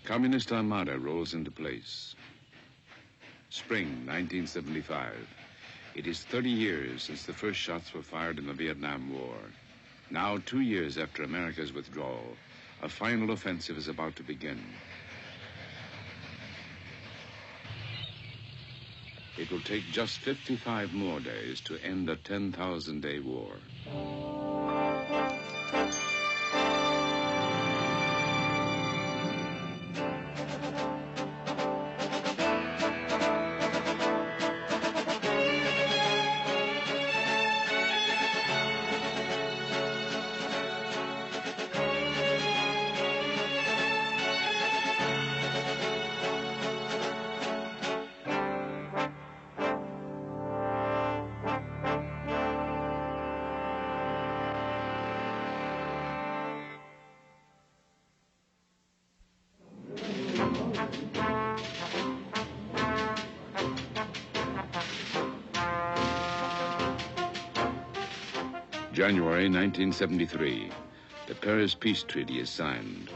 Communist Armada rolls into place. Spring 1975. It is 30 years since the first shots were fired in the Vietnam War. Now, 2 years after America's withdrawal, a final offensive is about to begin. It will take just 55 more days to end a 10,000-day war. January 1973, the Paris Peace Treaty is signed.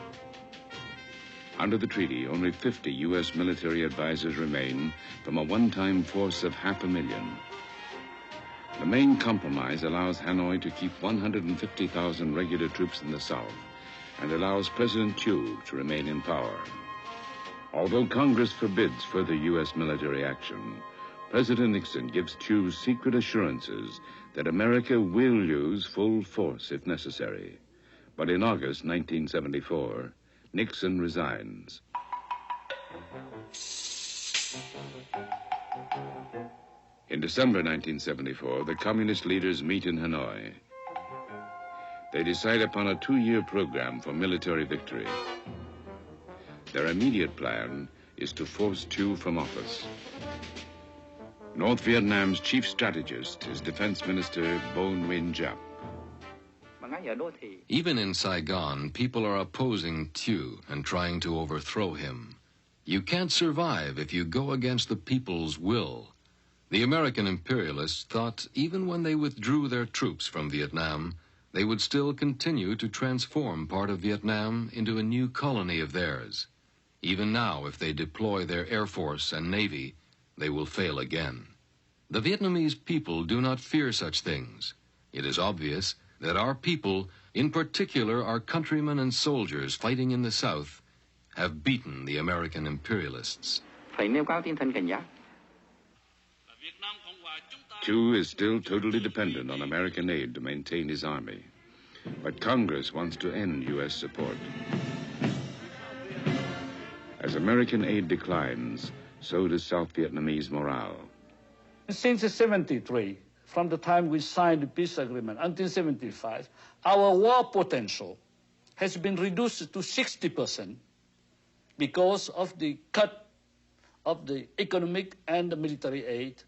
Under the treaty, only 50 U.S. military advisors remain from a one-time force of 500,000. The main compromise allows Hanoi to keep 150,000 regular troops in the South and allows President Thieu to remain in power. Although Congress forbids further U.S. military action, President Nixon gives Thieu secret assurances that America will use full force if necessary. But in August 1974, Nixon resigns. In December 1974, the communist leaders meet in Hanoi. They decide upon a 2-year program for military victory. Their immediate plan is to force Thieu from office. North Vietnam's chief strategist is Defense Minister Bo Nguyen Giap. Even in Saigon, people are opposing Thieu and trying to overthrow him. You can't survive if you go against the people's will. The American imperialists thought even when they withdrew their troops from Vietnam, they would still continue to transform part of Vietnam into a new colony of theirs. Even now, if they deploy their Air Force and Navy, they will fail again. The Vietnamese people do not fear such things. It is obvious that our people, in particular our countrymen and soldiers fighting in the South, have beaten the American imperialists. Thieu is still totally dependent on American aid to maintain his army. But Congress wants to end U.S. support. As American aid declines, so does South Vietnamese morale. Since 1973, from the time we signed the peace agreement until 1975, our war potential has been reduced to 60% because of the cut of the economic and the military aid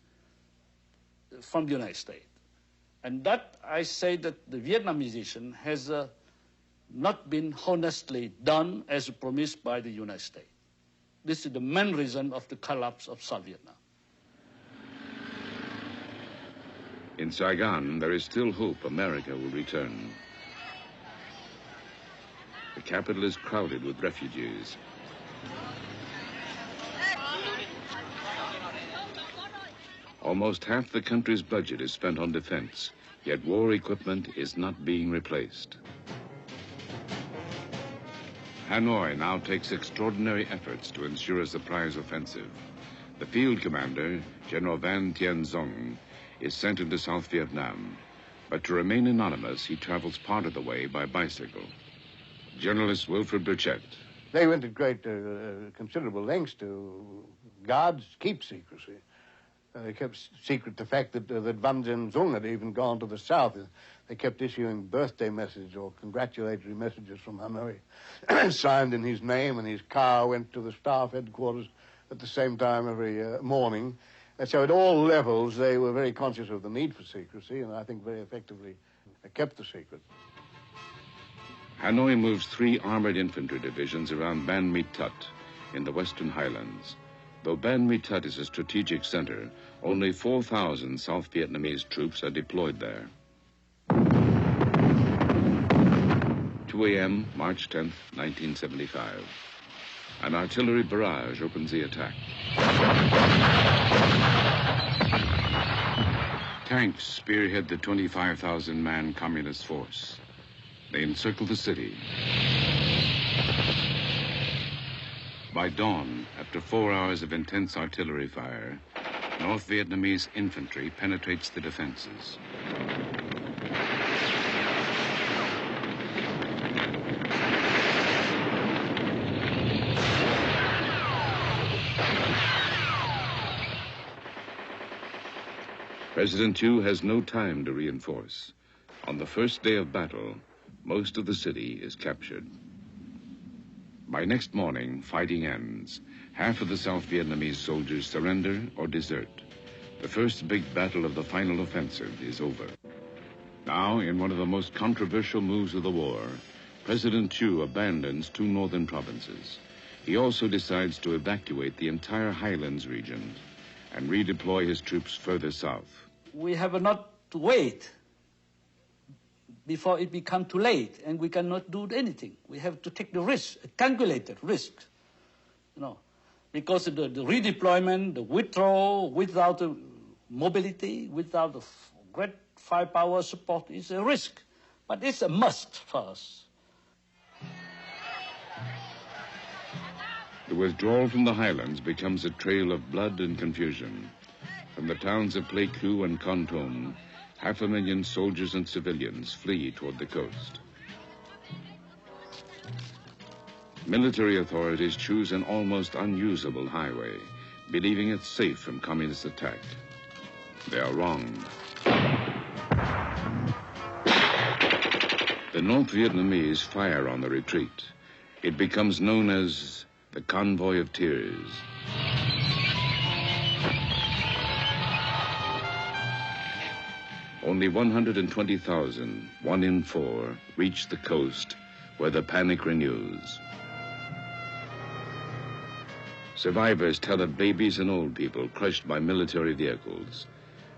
from the United States. And that, I say that the Vietnamization has not been honestly done as promised by the United States. This is the main reason of the collapse of South Vietnam. In Saigon, there is still hope America will return. The capital is crowded with refugees. Almost half the country's budget is spent on defense, yet war equipment is not being replaced. Hanoi now takes extraordinary efforts to ensure a surprise offensive. The field commander, General Van Tien Dung, is sent into South Vietnam. But to remain anonymous, he travels part of the way by bicycle. Journalist Wilfred Burchett. They went to great, considerable lengths to keep secrecy. They kept secret the fact that Van Tien Dung had even gone to the south. They kept issuing birthday messages or congratulatory messages from Hanoi, signed in his name, and his car went to the staff headquarters at the same time every morning. And so at all levels, they were very conscious of the need for secrecy, and I think very effectively kept the secret. Hanoi moves 3 armored infantry divisions around Ban Mi Tut in the western highlands. Though Ban Mi Tut is a strategic center, only 4,000 South Vietnamese troops are deployed there. 2 a.m., March 10th, 1975. An artillery barrage opens the attack. Tanks spearhead the 25,000-man communist force. They encircle the city. By dawn, after 4 hours of intense artillery fire, North Vietnamese infantry penetrates the defenses. President Thieu has no time to reinforce. On the first day of battle, most of the city is captured. By next morning, fighting ends. Half of the South Vietnamese soldiers surrender or desert. The first big battle of the final offensive is over. Now, in one of the most controversial moves of the war, President Thieu abandons 2 northern provinces. He also decides to evacuate the entire highlands region and redeploy his troops further south. We have not to wait before it becomes too late, and we cannot do anything. We have to take the risk, a calculated risk, because the redeployment, the withdrawal without mobility, without the great firepower support is a risk, but it's a must for us. The withdrawal from the highlands becomes a trail of blood and confusion. From the towns of Pleiku and Kon Tum, 500,000 soldiers and civilians flee toward the coast. Military authorities choose an almost unusable highway, believing it safe from communist attack. They are wrong. The North Vietnamese fire on the retreat. It becomes known as the Convoy of Tears. Only 120,000, 1 in 4, reach the coast, where the panic renews. Survivors tell of babies and old people crushed by military vehicles,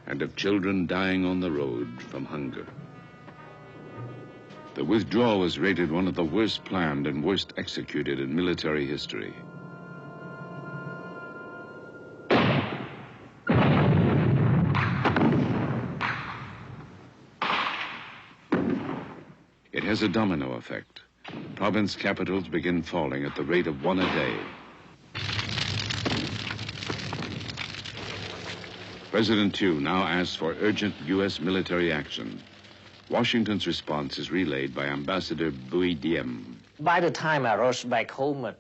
and of children dying on the road from hunger. The withdrawal was rated one of the worst planned and worst executed in military history. It has a domino effect. Province capitals begin falling at the rate of 1 a day. President Thieu now asks for urgent U.S. military action. Washington's response is relayed by Ambassador Bui Diem. By the time I rushed back home,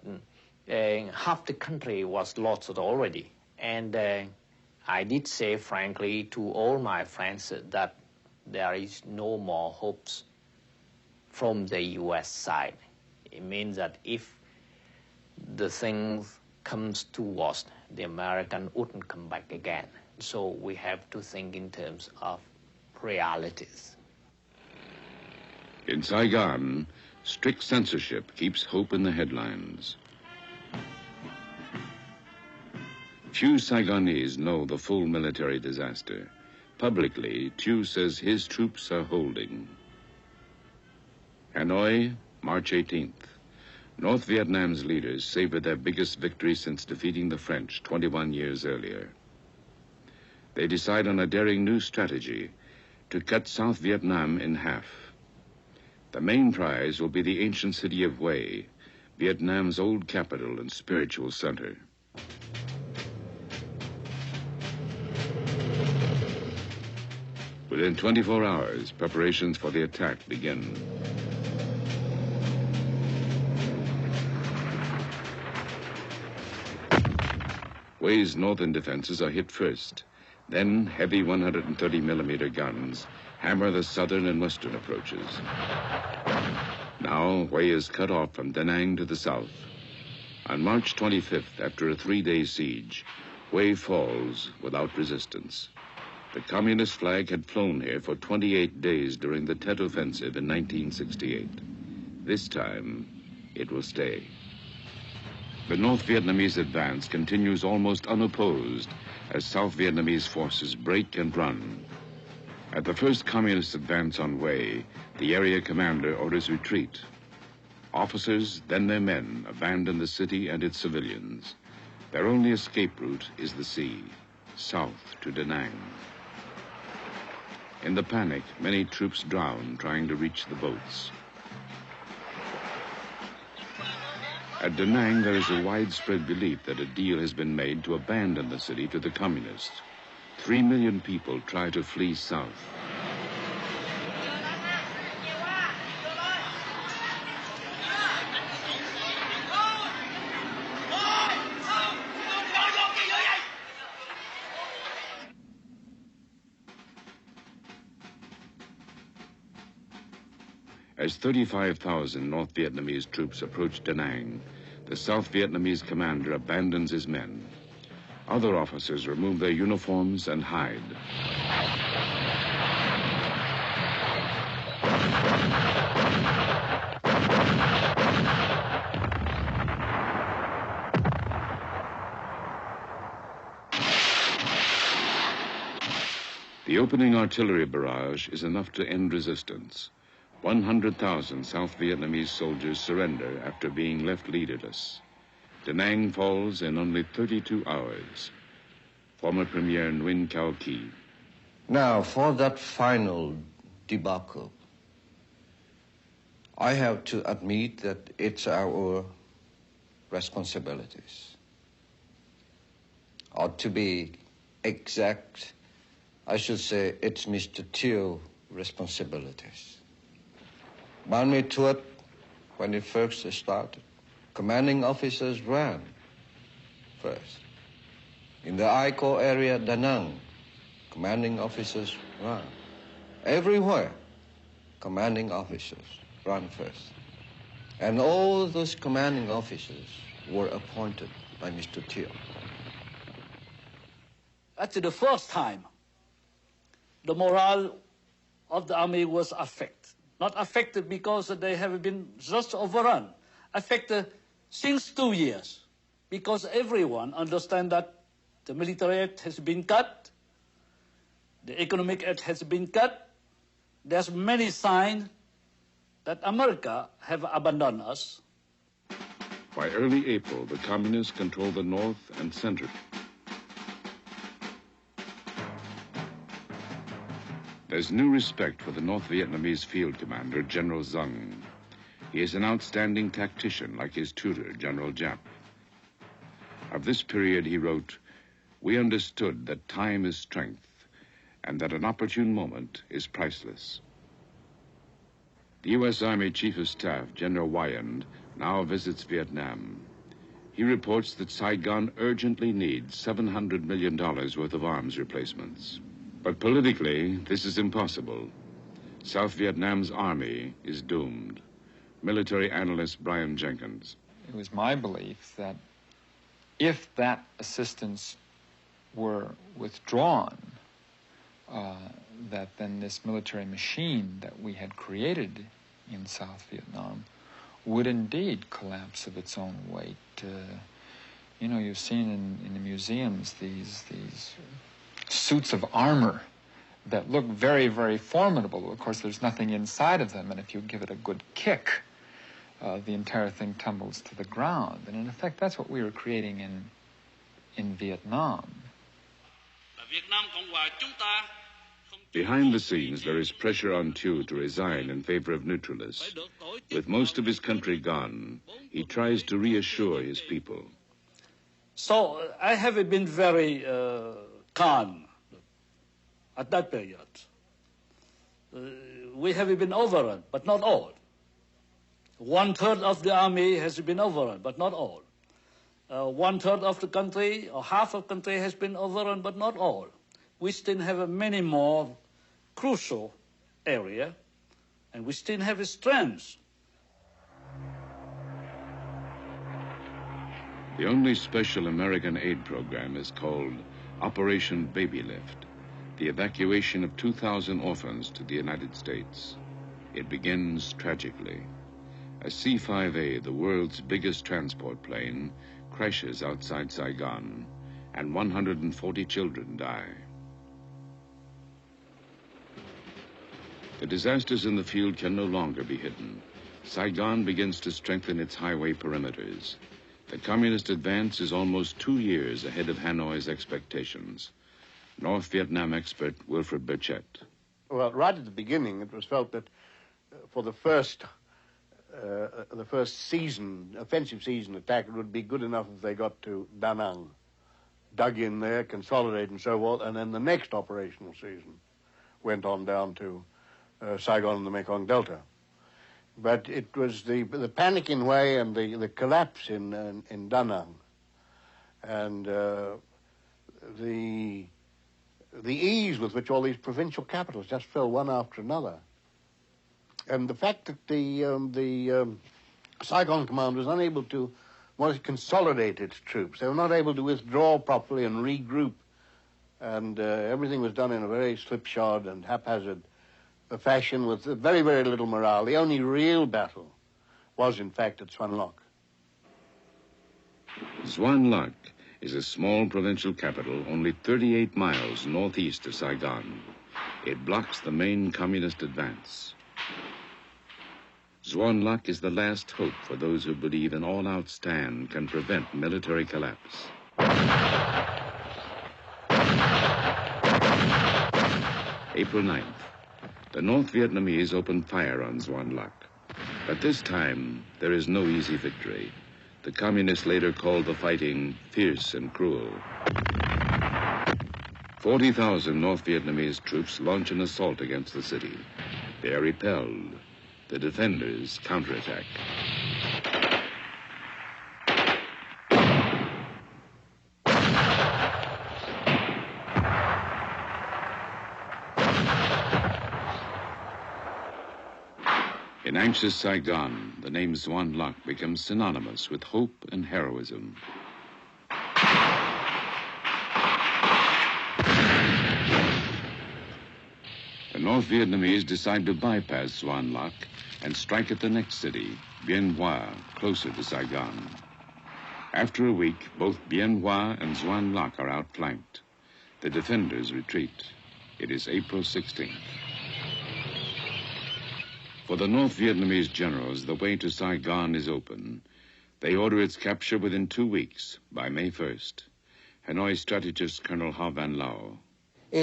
half the country was lost already. And I did say frankly to all my friends that there is no more hopes from the U.S. side. It means that if the thing comes to worst, the American wouldn't come back again. So we have to think in terms of realities. In Saigon, strict censorship keeps hope in the headlines. Few Saigonese know the full military disaster. Publicly, Thieu says his troops are holding. Hanoi, March 18th. North Vietnam's leaders savor their biggest victory since defeating the French 21 years earlier. They decide on a daring new strategy to cut South Vietnam in half. The main prize will be the ancient city of Hue, Vietnam's old capital and spiritual center. Within 24 hours, preparations for the attack begin. Hue's northern defenses are hit first. Then heavy 130mm guns hammer the southern and western approaches. Now Hue is cut off from Da Nang to the south. On March 25th, after a 3-day siege, Hue falls without resistance. The communist flag had flown here for 28 days during the Tet Offensive in 1968. This time, it will stay. The North Vietnamese advance continues almost unopposed as South Vietnamese forces break and run. At the first communist advance on Hue, the area commander orders retreat. Officers, then their men, abandon the city and its civilians. Their only escape route is the sea, south to Da Nang. In the panic, many troops drown trying to reach the boats. At Da Nang, there is a widespread belief that a deal has been made to abandon the city to the communists. 3 million people try to flee south. As 35,000 North Vietnamese troops approach Da Nang, the South Vietnamese commander abandons his men. Other officers remove their uniforms and hide. The opening artillery barrage is enough to end resistance. 100,000 South Vietnamese soldiers surrender after being left leaderless. Da Nang falls in only 32 hours. Former Premier Nguyen Cao Ky. Now, for that final debacle, I have to admit that it's our responsibilities. Or to be exact, I should say it's Mr. Thio's responsibilities. Ban Me Thuot, when it first started, commanding officers ran first. In the ICO area, Da Nang, commanding officers ran. Everywhere, commanding officers ran first. And all those commanding officers were appointed by Mr. Thio. Actually, the first time, the morale of the army was affected. Not affected because they have been just overrun. Affected since 2 years, because everyone understands that the military aid has been cut, the economic aid has been cut. There's many signs that America have abandoned us. By early April, the communists control the north and center. There's new respect for the North Vietnamese field commander, General Zung. He is an outstanding tactician like his tutor, General Giap. Of this period, he wrote, "We understood that time is strength and that an opportune moment is priceless." The U.S. Army Chief of Staff, General Wyand, now visits Vietnam. He reports that Saigon urgently needs $700 million worth of arms replacements. But politically, this is impossible. South Vietnam's army is doomed. Military analyst Brian Jenkins. It was my belief that if that assistance were withdrawn, that then this military machine that we had created in South Vietnam would indeed collapse of its own weight. You know, you've seen in the museums these suits of armor that look very, very formidable. Of course, there's nothing inside of them, and if you give it a good kick, the entire thing tumbles to the ground. And in effect, that's what we were creating in Vietnam. Behind the scenes, there is pressure on Thieu to resign in favor of neutralists. With most of his country gone, he tries to reassure his people. So I have been very calm at that period. We have been overrun, but not all. 1/3 of the army has been overrun, but not all. 1/3 of the country, or half of the country, has been overrun, but not all. We still have many more crucial areas, and we still have strengths. The only special American aid program is called Operation Baby Lift, the evacuation of 2,000 orphans to the United States. It begins tragically. A C-5A, the world's biggest transport plane, crashes outside Saigon, and 140 children die. The disasters in the field can no longer be hidden. Saigon begins to strengthen its highway perimeters. The communist advance is almost 2 years ahead of Hanoi's expectations. North Vietnam expert Wilfred Burchett. Well, right at the beginning, it was felt that for the first season, offensive season attack, it would be good enough if they got to Da Nang, dug in there, consolidated and so forth, and then the next operational season went on down to Saigon and the Mekong Delta. But it was the panic in Hue and the collapse in Da Nang and the ease with which all these provincial capitals just fell one after another. And the fact that the Saigon command was unable to consolidate its troops. They were not able to withdraw properly and regroup. And everything was done in a very slipshod and haphazard fashion with very, very little morale. The only real battle was, in fact, at Xuan Loc. Xuan Loc is a small provincial capital only 38 miles northeast of Saigon. It blocks the main communist advance. Xuan Loc is the last hope for those who believe an all-out stand can prevent military collapse. April 9th, the North Vietnamese opened fire on Xuan Loc. But this time, there is no easy victory. The communists later called the fighting fierce and cruel. 40,000 North Vietnamese troops launch an assault against the city. They are repelled. The defenders counterattack. In anxious Saigon, the name Xuan Loc becomes synonymous with hope and heroism. The North Vietnamese decide to bypass Xuan Loc and strike at the next city, Bien Hoa, closer to Saigon. After a week, both Bien Hoa and Xuan Loc are outflanked. The defenders retreat. It is April 16th. For the North Vietnamese generals, the way to Saigon is open. They order its capture within 2 weeks, by May 1st. Hanoi strategist Colonel Ha Van Lao. The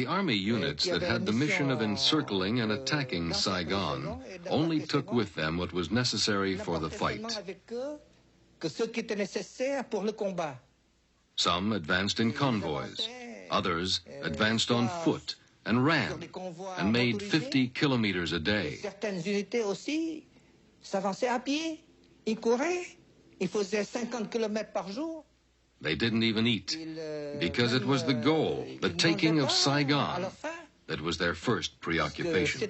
army units that had the mission of encircling and attacking Saigon only took with them what was necessary for the fight. Some advanced in convoys, others advanced on foot and ran and made 50 kilometers a day. They didn't even eat, because it was the goal, the taking of Saigon, that was their first preoccupation.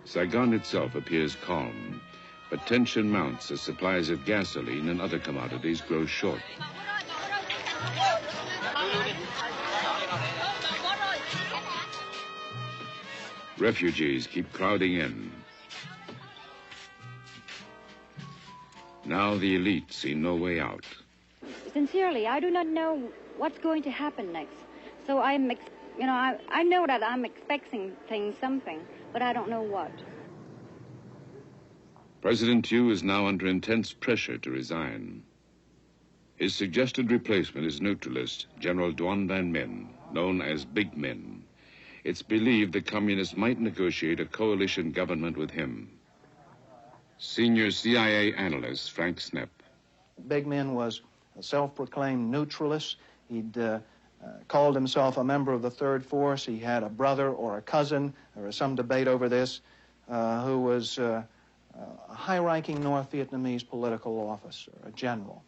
Saigon itself appears calm, but tension mounts as supplies of gasoline and other commodities grow short. Refugees keep crowding in. Now the elite see no way out. Sincerely, I do not know what's going to happen next. So I know that I'm expecting something, but I don't know what. President Thieu is now under intense pressure to resign. His suggested replacement is neutralist General Duan Van Minh, known as Big Minh. It's believed the communists might negotiate a coalition government with him. Senior CIA analyst Frank Snepp. Big Minh was a self-proclaimed neutralist. He'd called himself a member of the Third Force. He had a brother or a cousin, there was some debate over this, who was a high-ranking North Vietnamese political officer, a general.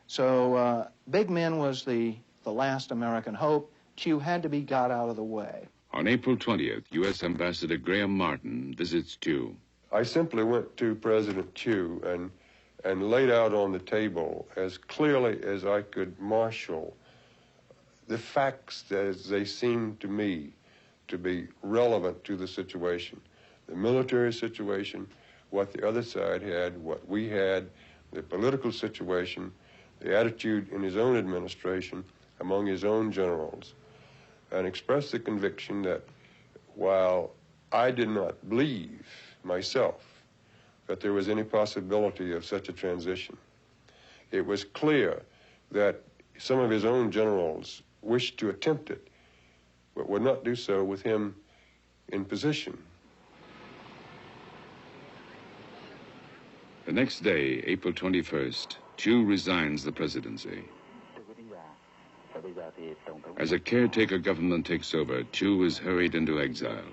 So Big Minh was the last American hope. Thieu had to be got out of the way. On April 20th, U.S. Ambassador Graham Martin visits Thieu. I simply went to President Thieu and laid out on the table as clearly as I could marshal the facts as they seemed to me to be relevant to the situation. The military situation, what the other side had, what we had, the political situation, the attitude in his own administration among his own generals, and expressed the conviction that while I did not believe myself that there was any possibility of such a transition, it was clear that some of his own generals wished to attempt it, but would not do so with him in position. The next day, April 21st, Thieu resigns the presidency. As a caretaker government takes over, Thieu is hurried into exile.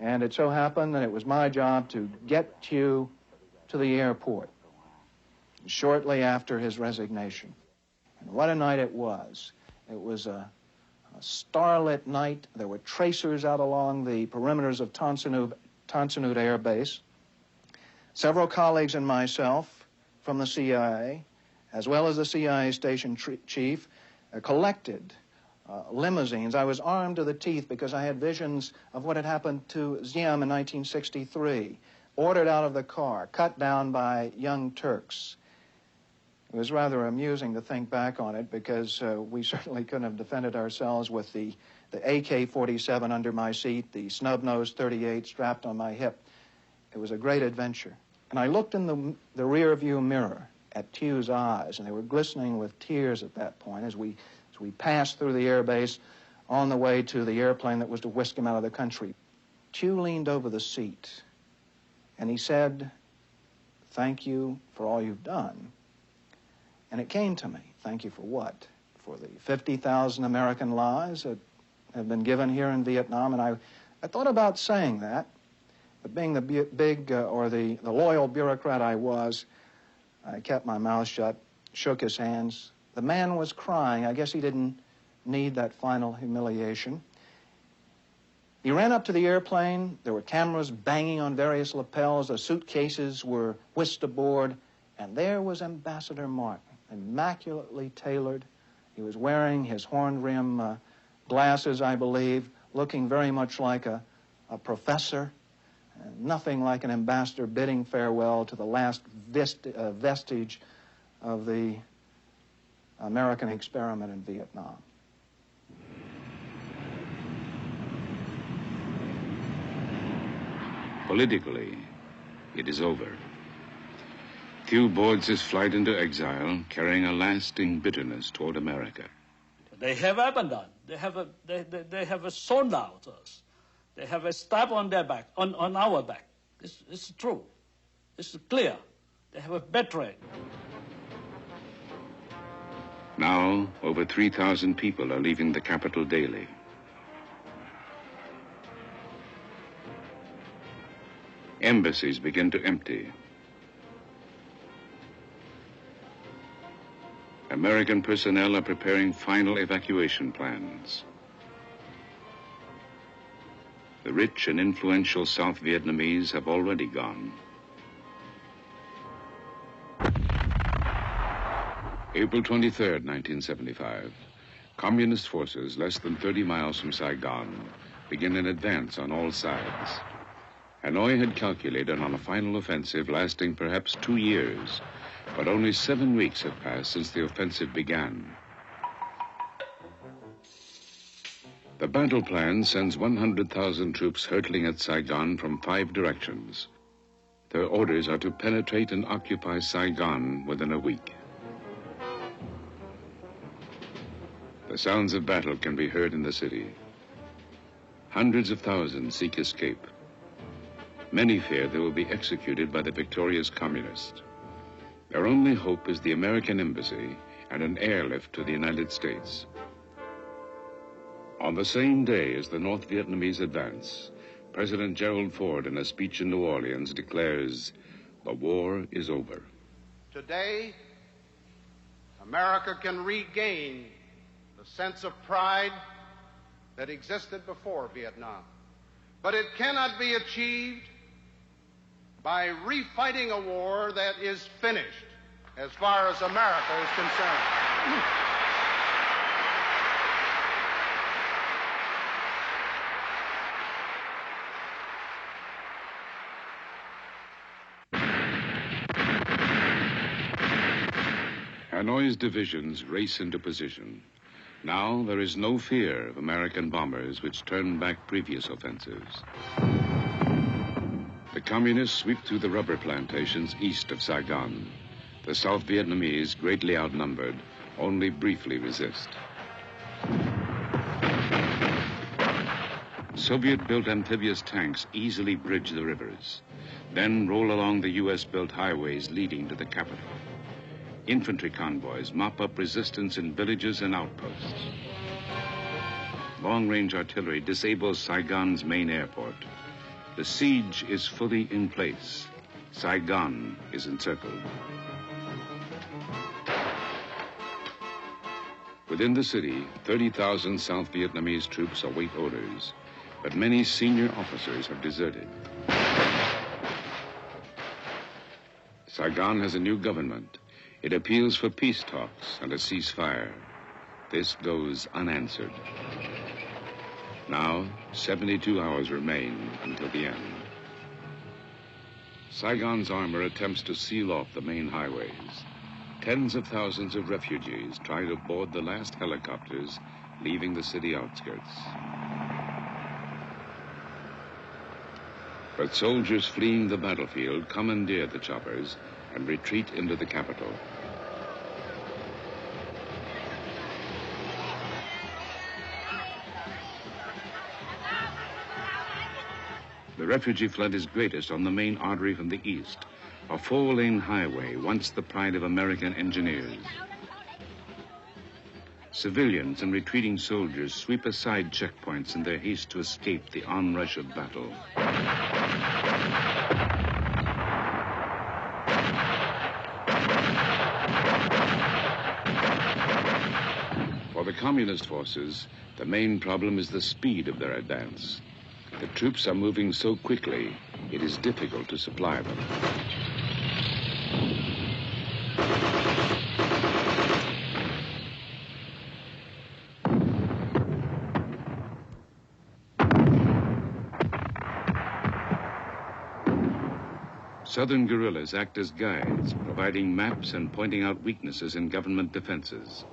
And it so happened that it was my job to get Thieu to the airport shortly after his resignation. And what a night it was. It was a starlit night. There were tracers out along the perimeters of Tonsanut Air Base. Several colleagues and myself from the CIA, as well as the CIA station chief, collected limousines. I was armed to the teeth because I had visions of what had happened to Ziem in 1963, ordered out of the car, cut down by young Turks. It was rather amusing to think back on it because we certainly couldn't have defended ourselves with the AK-47 under my seat, the snub-nosed .38 strapped on my hip. It was a great adventure. And I looked in the rear view mirror at Thieu's eyes, and they were glistening with tears at that point as we passed through the air base on the way to the airplane that was to whisk him out of the country. Thieu leaned over the seat, and he said, "Thank you for all you've done." And it came to me, thank you for what? For the 50,000 American lives that have been given here in Vietnam. And I thought about saying that, but being the loyal bureaucrat I was, I kept my mouth shut, shook his hands. The man was crying. I guess he didn't need that final humiliation. He ran up to the airplane. There were cameras banging on various lapels. The suitcases were whisked aboard. And there was Ambassador Martin, immaculately tailored. He was wearing his horn rim glasses, I believe, looking very much like a professor. Nothing like an ambassador bidding farewell to the last vestige of the American experiment in Vietnam. Politically, it is over. Thieu boards his flight into exile, carrying a lasting bitterness toward America. They have abandoned. They have sold out us. They have a stab on their back, on our back. It's true. It's clear. They have betrayed. Now, over 3,000 people are leaving the capital daily. Embassies begin to empty. American personnel are preparing final evacuation plans. The rich and influential South Vietnamese have already gone. April 23rd, 1975. Communist forces less than 30 miles from Saigon begin an advance on all sides. Hanoi had calculated on a final offensive lasting perhaps 2 years, but only 7 weeks have passed since the offensive began. The battle plan sends 100,000 troops hurtling at Saigon from 5 directions. Their orders are to penetrate and occupy Saigon within a week. The sounds of battle can be heard in the city. Hundreds of thousands seek escape. Many fear they will be executed by the victorious communists. Their only hope is the American embassy and an airlift to the United States. On the same day as the North Vietnamese advance, President Gerald Ford, in a speech in New Orleans, declares, "The war is over." Today, America can regain the sense of pride that existed before Vietnam. But it cannot be achieved by refighting a war that is finished as far as America is concerned. Hanoi's divisions race into position. Now there is no fear of American bombers which turned back previous offensives. The communists sweep through the rubber plantations east of Saigon. The South Vietnamese, greatly outnumbered, only briefly resist. Soviet-built amphibious tanks easily bridge the rivers, then roll along the U.S.-built highways leading to the capital. Infantry convoys mop up resistance in villages and outposts. Long-range artillery disables Saigon's main airport. The siege is fully in place. Saigon is encircled. Within the city, 30,000 South Vietnamese troops await orders, but many senior officers have deserted. Saigon has a new government. It appeals for peace talks and a ceasefire. This goes unanswered. Now, 72 hours remain until the end. Saigon's armor attempts to seal off the main highways. Tens of thousands of refugees try to board the last helicopters leaving the city outskirts. But soldiers fleeing the battlefield commandeer the choppers and retreat into the capital. The refugee flood is greatest on the main artery from the east, a four-lane highway once the pride of American engineers. Civilians and retreating soldiers sweep aside checkpoints in their haste to escape the onrush of battle. For the communist forces, the main problem is the speed of their advance. The troops are moving so quickly, it is difficult to supply them. Southern guerrillas act as guides, providing maps and pointing out weaknesses in government defenses.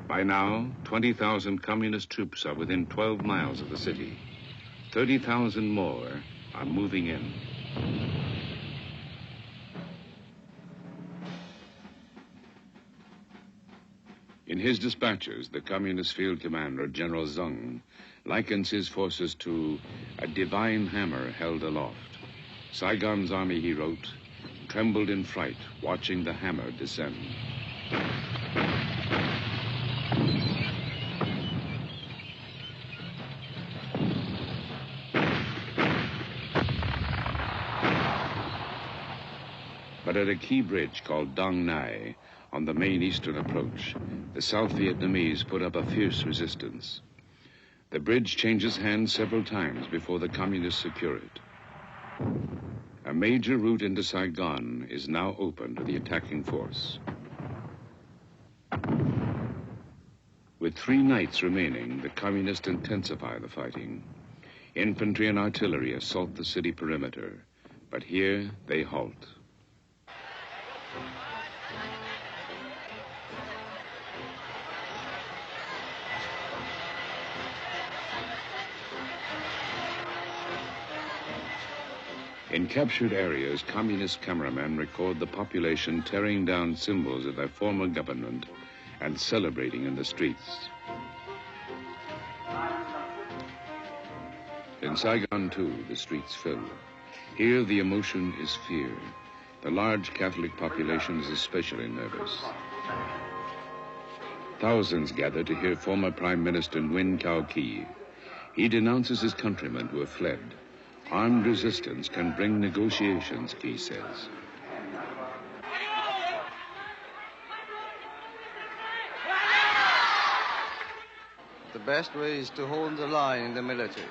By now, 20,000 communist troops are within 12 miles of the city. 30,000 more are moving in. In his dispatches, the communist field commander, General Zeng, likens his forces to a divine hammer held aloft. Saigon's army, he wrote, trembled in fright, watching the hammer descend. But at a key bridge called Dong Nai, on the main eastern approach, the South Vietnamese put up a fierce resistance. The bridge changes hands several times before the communists secure it. A major route into Saigon is now open to the attacking force. With 3 nights remaining, the communists intensify the fighting. Infantry and artillery assault the city perimeter, but here they halt. In captured areas, communist cameramen record the population tearing down symbols of their former government and celebrating in the streets. In Saigon, too, the streets fill. Here, the emotion is fear. The large Catholic population is especially nervous. Thousands gather to hear former Prime Minister Nguyen Cao Ky. He denounces his countrymen who have fled. Armed resistance can bring negotiations, Ky says. The best way is to hold the line in the military.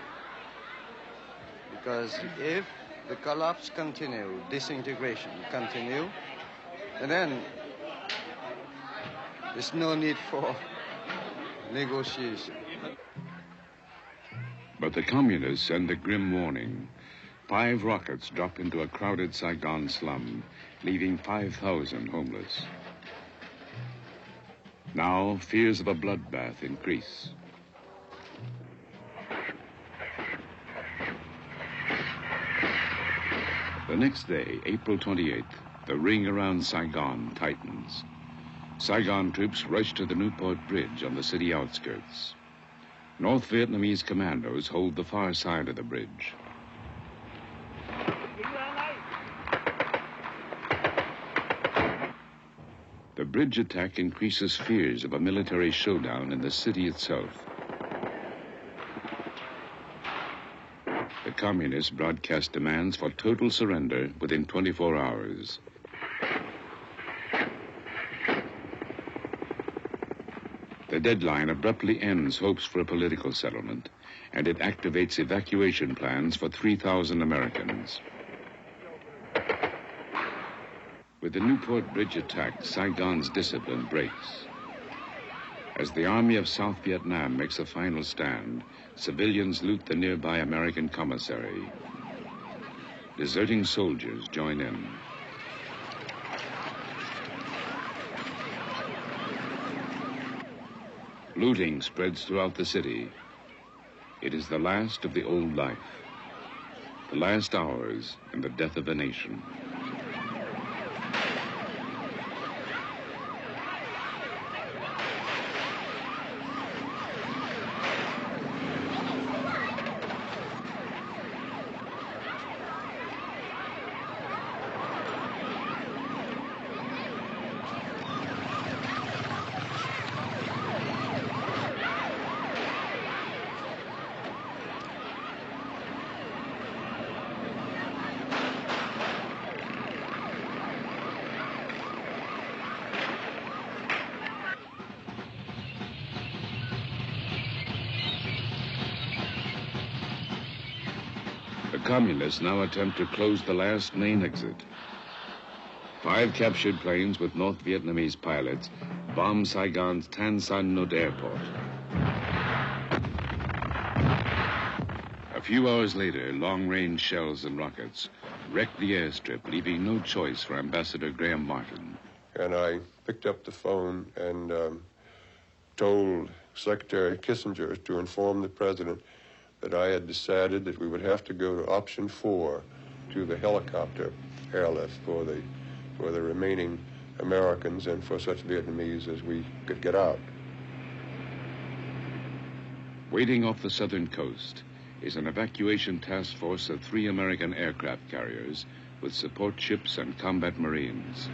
Because if the collapse continue, disintegration continue, and then there's no need for negotiation. But the communists send a grim warning. 5 rockets drop into a crowded Saigon slum, leaving 5,000 homeless. Now, fears of a bloodbath increase. The next day, April 28th, the ring around Saigon tightens. Saigon troops rush to the Newport Bridge on the city outskirts. North Vietnamese commandos hold the far side of the bridge. The bridge attack increases fears of a military showdown in the city itself. The communists broadcast demands for total surrender within 24 hours. The deadline abruptly ends hopes for a political settlement, and it activates evacuation plans for 3,000 Americans. With the Newport Bridge attack, Saigon's discipline breaks. As the Army of South Vietnam makes a final stand, civilians loot the nearby American commissary. Deserting soldiers join in. Looting spreads throughout the city. It is the last of the old life, the last hours and the death of a nation. The communists now attempt to close the last main exit. 5 captured planes with North Vietnamese pilots bomb Saigon's Tan Son Nhut airport. A few hours later, long-range shells and rockets wrecked the airstrip, leaving no choice for Ambassador Graham Martin. And I picked up the phone and told Secretary Kissinger to inform the president that I had decided that we would have to go to option 4 to the helicopter airlift for the remaining Americans and for such Vietnamese as we could get out. Waiting off the southern coast is an evacuation task force of 3 American aircraft carriers with support ships and combat marines.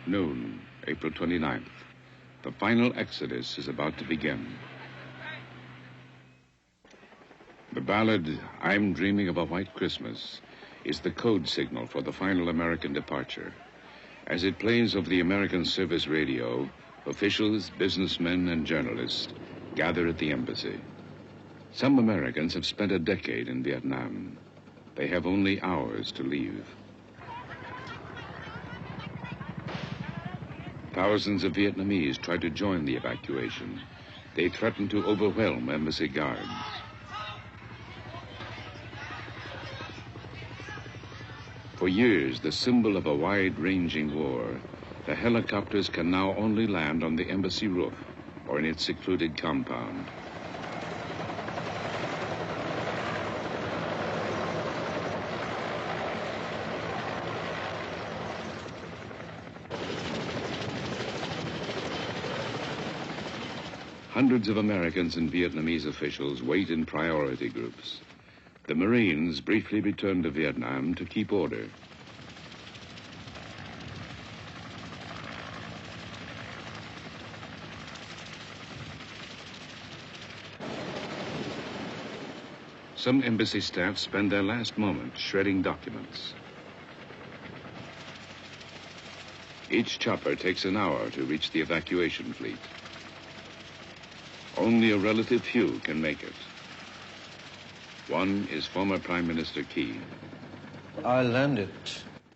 Noon, April 29th. The final exodus is about to begin. The ballad, "I'm Dreaming of a White Christmas," is the code signal for the final American departure. As it plays over the American service radio, officials, businessmen, and journalists gather at the embassy. Some Americans have spent a decade in Vietnam. They have only hours to leave. Thousands of Vietnamese try to join the evacuation. They threaten to overwhelm embassy guards. For years, the symbol of a wide-ranging war, the helicopters can now only land on the embassy roof or in its secluded compound. Hundreds of Americans and Vietnamese officials wait in priority groups. The Marines briefly return to Vietnam to keep order. Some embassy staff spend their last moments shredding documents. Each chopper takes an hour to reach the evacuation fleet. Only a relative few can make it. One is former Prime Minister Key. I landed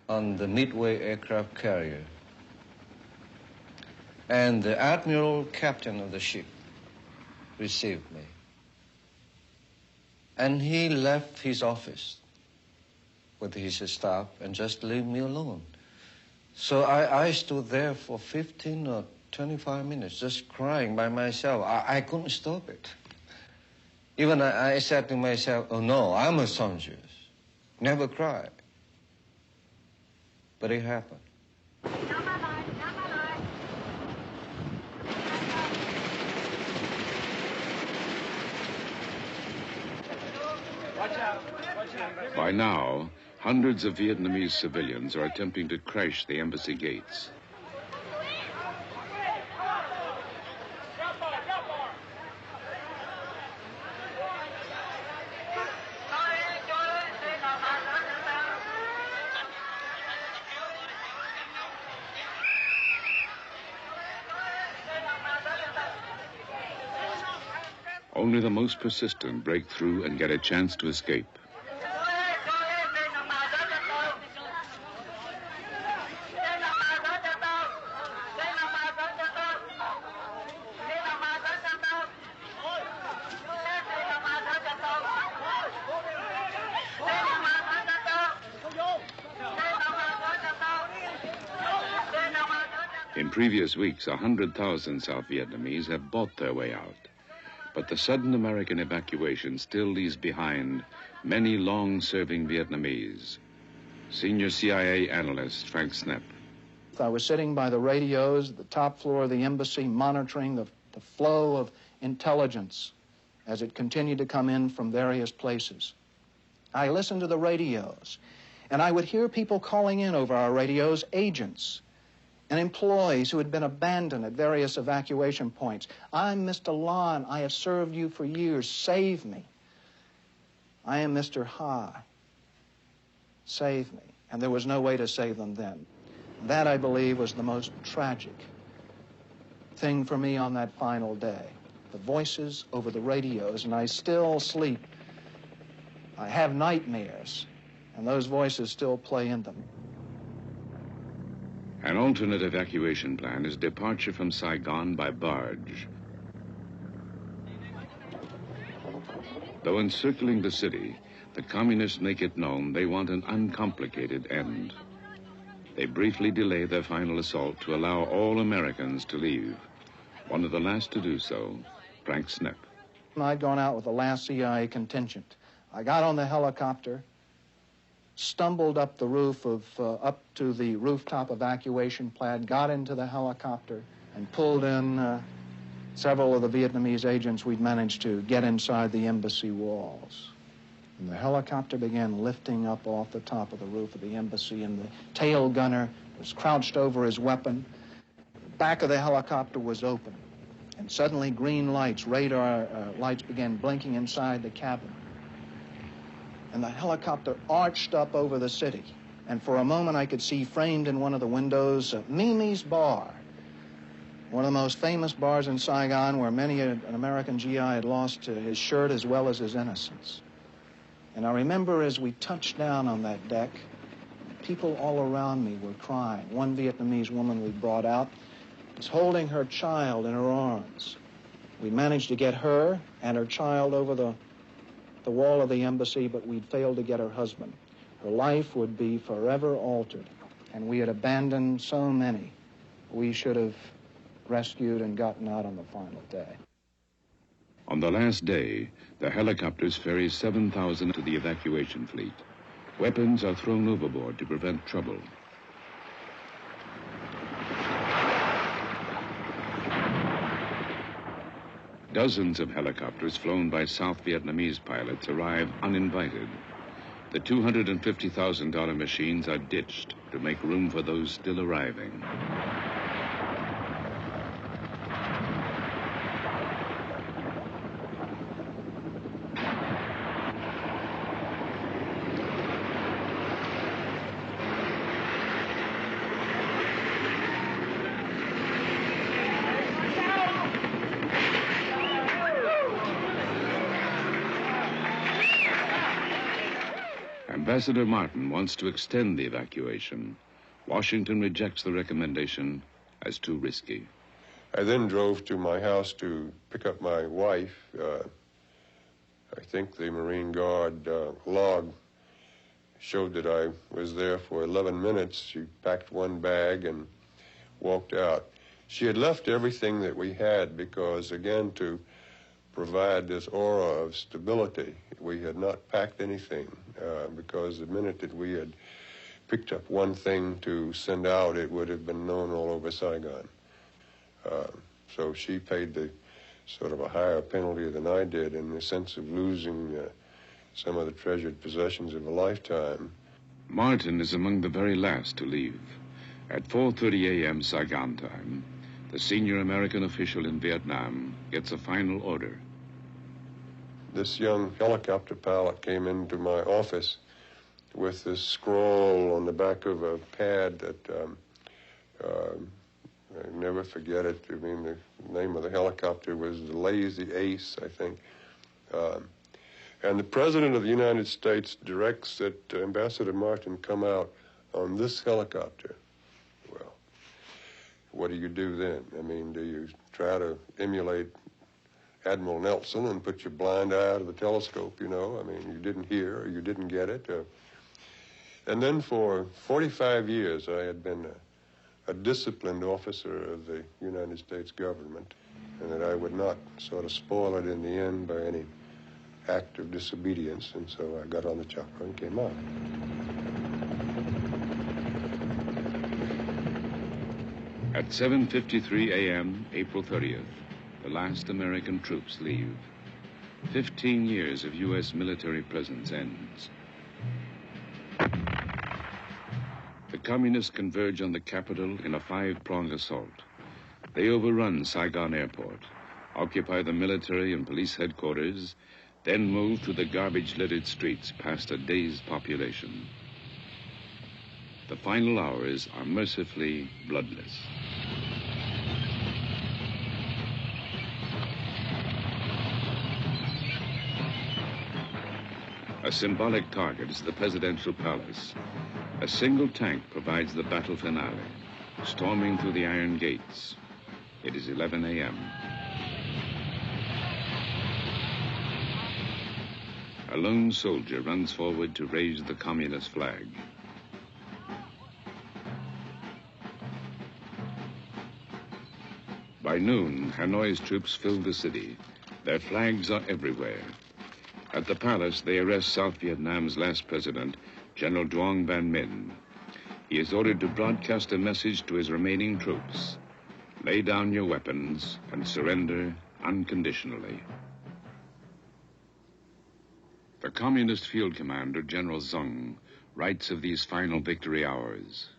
on the Midway aircraft carrier And the admiral captain of the ship received me. And he left his office with his staff and just leave me alone. So I stood there for 15 or 25 minutes just crying by myself. I couldn't stop it. Even I said to myself, oh no, I'm a soldier. Never cry. But it happened. By now, hundreds of Vietnamese civilians are attempting to crash the embassy gates. Only the most persistent break through and get a chance to escape. In previous weeks, 100,000 South Vietnamese have bought their way out. But the sudden American evacuation still leaves behind many long-serving Vietnamese. Senior CIA analyst Frank Snepp. I was sitting by the radios at the top floor of the embassy, monitoring the flow of intelligence as it continued to come in from various places. I listened to the radios, and I would hear people calling in over our radios, agents and employees who had been abandoned at various evacuation points. I'm Mr. Lon. I have served you for years. Save me. I am Mr. Ha. Save me. And there was no way to save them then. That, I believe, was the most tragic thing for me on that final day. The voices over the radios, and I still sleep. I have nightmares, and those voices still play in them. An alternate evacuation plan is departure from Saigon by barge. Though encircling the city, the communists make it known they want an uncomplicated end. They briefly delay their final assault to allow all Americans to leave. One of the last to do so, Frank Snepp. I'd gone out with the last CIA contingent. I got on the helicopter, stumbled up the roof up to the rooftop evacuation pad, got into the helicopter, and pulled in several of the Vietnamese agents we'd managed to get inside the embassy walls. And the helicopter began lifting up off the top of the roof of the embassy, and the tail gunner was crouched over his weapon. The back of the helicopter was open, and suddenly green lights, radar lights, began blinking inside the cabin. And the helicopter arched up over the city. And for a moment, I could see framed in one of the windows Mimi's Bar, one of the most famous bars in Saigon, where many an American GI had lost his shirt as well as his innocence. And I remember as we touched down on that deck, people all around me were crying. One Vietnamese woman we brought out was holding her child in her arms. We managed to get her and her child over the wall of the embassy, but we'd failed to get her husband. Her life would be forever altered, and we had abandoned so many we should have rescued and gotten out on the final day. On the last day, the helicopters ferry 7,000 to the evacuation fleet. Weapons are thrown overboard to prevent trouble. Dozens of helicopters flown by South Vietnamese pilots arrive uninvited. The $250,000 machines are ditched to make room for those still arriving. Ambassador Martin wants to extend the evacuation. Washington rejects the recommendation as too risky. I then drove to my house to pick up my wife. I think the Marine Guard log showed that I was there for 11 minutes. She packed one bag and walked out. She had left everything that we had because, again, to provide this aura of stability, we had not packed anything because the minute that we had picked up one thing to send out, it would have been known all over Saigon. So she paid the sort of a higher penalty than I did in the sense of losing some of the treasured possessions of a lifetime. Martin is among the very last to leave. At 4:30 a.m. Saigon time, the senior American official in Vietnam gets a final order. This young helicopter pilot came into my office with this scroll on the back of a pad that I never forget it. I mean, the name of the helicopter was the Lazy Ace, I think. And the President of the United States directs that Ambassador Martin come out on this helicopter. Well, what do you do then? I mean, do you try to emulate Admiral Nelson and put your blind eye out of the telescope, you know? I mean, you didn't hear or you didn't get it. And then for 45 years, I had been a disciplined officer of the United States government, and that I would not sort of spoil it in the end by any act of disobedience, and so I got on the chopper and came out. At 7:53 a.m., April 30th, the last American troops leave. 15 years of U.S. military presence ends. The communists converge on the capital in a 5-pronged assault. They overrun Saigon Airport, occupy the military and police headquarters, then move through the garbage-littered streets past a dazed population. The final hours are mercifully bloodless. A symbolic target is the presidential palace. A single tank provides the battle finale, storming through the iron gates. It is 11 a.m. A lone soldier runs forward to raise the communist flag. By noon, Hanoi's troops fill the city. Their flags are everywhere. At the palace, they arrest South Vietnam's last president, General Duong Van Minh. He is ordered to broadcast a message to his remaining troops. Lay down your weapons and surrender unconditionally. The communist field commander, General Zong, writes of these final victory hours.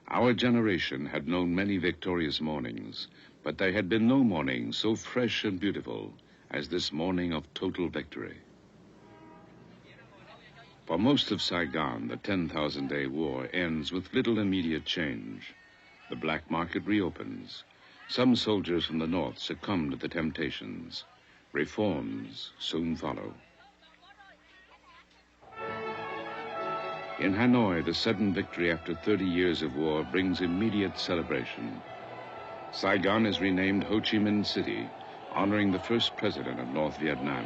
Our generation had known many victorious mornings, but there had been no morning so fresh and beautiful as this morning of total victory. For most of Saigon, the 10,000-day war ends with little immediate change. The black market reopens. Some soldiers from the north succumb to the temptations. Reforms soon follow. In Hanoi, the sudden victory after 30 years of war brings immediate celebration. Saigon is renamed Ho Chi Minh City, honoring the first president of North Vietnam.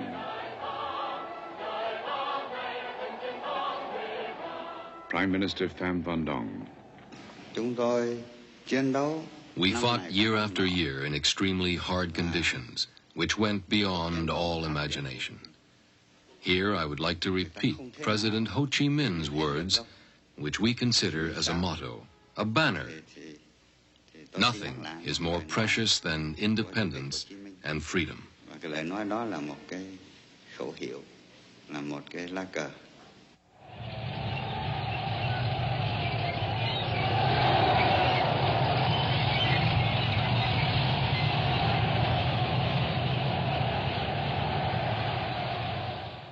Prime Minister Pham Van Dong. We fought year after year in extremely hard conditions, which went beyond all imagination. Here I would like to repeat President Ho Chi Minh's words, which we consider as a motto, a banner. Nothing is more precious than independence and freedom.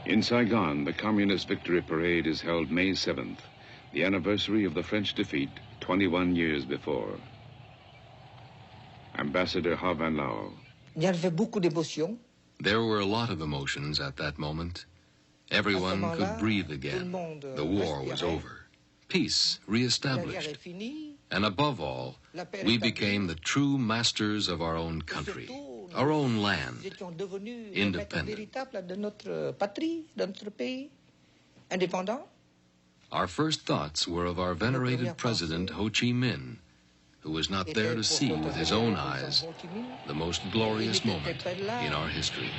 In Saigon, the Communist Victory Parade is held May 7th, the anniversary of the French defeat 21 years before. Ambassador Ha Van Lao. There were a lot of emotions at that moment. Everyone could breathe again. The war was over. Peace reestablished. And above all, we became the true masters of our own country, our own land, independent. Our first thoughts were of our venerated president, Ho Chi Minh, who was not there to see with his own eyes the most glorious moment in our history.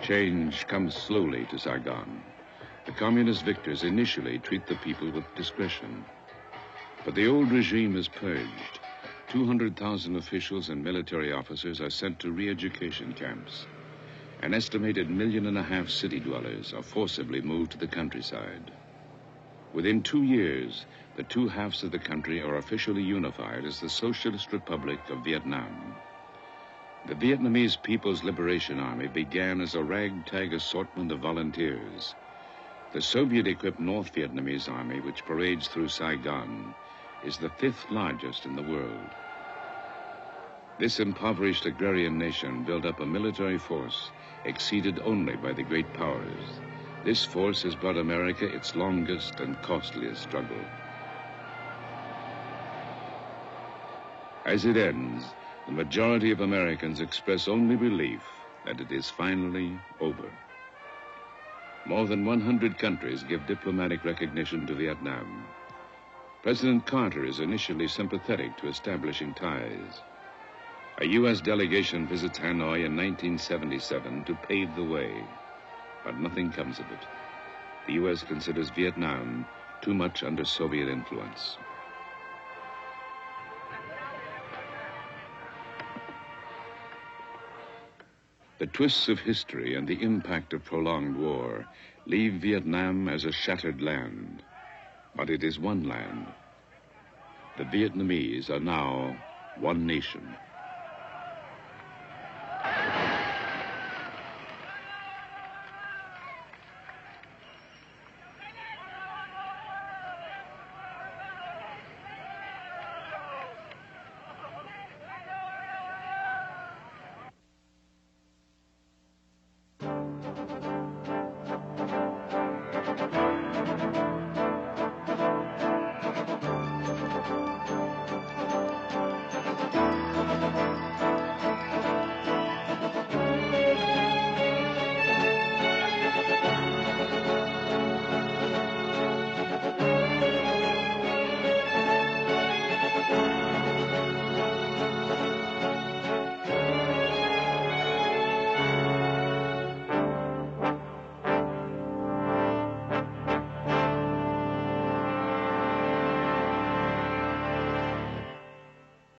Change comes slowly to Saigon. The communist victors initially treat the people with discretion. But the old regime is purged. 200,000 officials and military officers are sent to re-education camps. An estimated 1.5 million city dwellers are forcibly moved to the countryside. Within 2 years, the two halves of the country are officially unified as the Socialist Republic of Vietnam. The Vietnamese People's Liberation Army began as a ragtag assortment of volunteers. The Soviet-equipped North Vietnamese Army, which parades through Saigon, is the 5th largest in the world. This impoverished agrarian nation built up a military force exceeded only by the great powers. This force has brought America its longest and costliest struggle. As it ends, the majority of Americans express only relief that it is finally over. More than 100 countries give diplomatic recognition to Vietnam. President Carter is initially sympathetic to establishing ties. A U.S. delegation visits Hanoi in 1977 to pave the way, but nothing comes of it. The U.S. considers Vietnam too much under Soviet influence. The twists of history and the impact of prolonged war leave Vietnam as a shattered land. But it is one land. The Vietnamese are now one nation.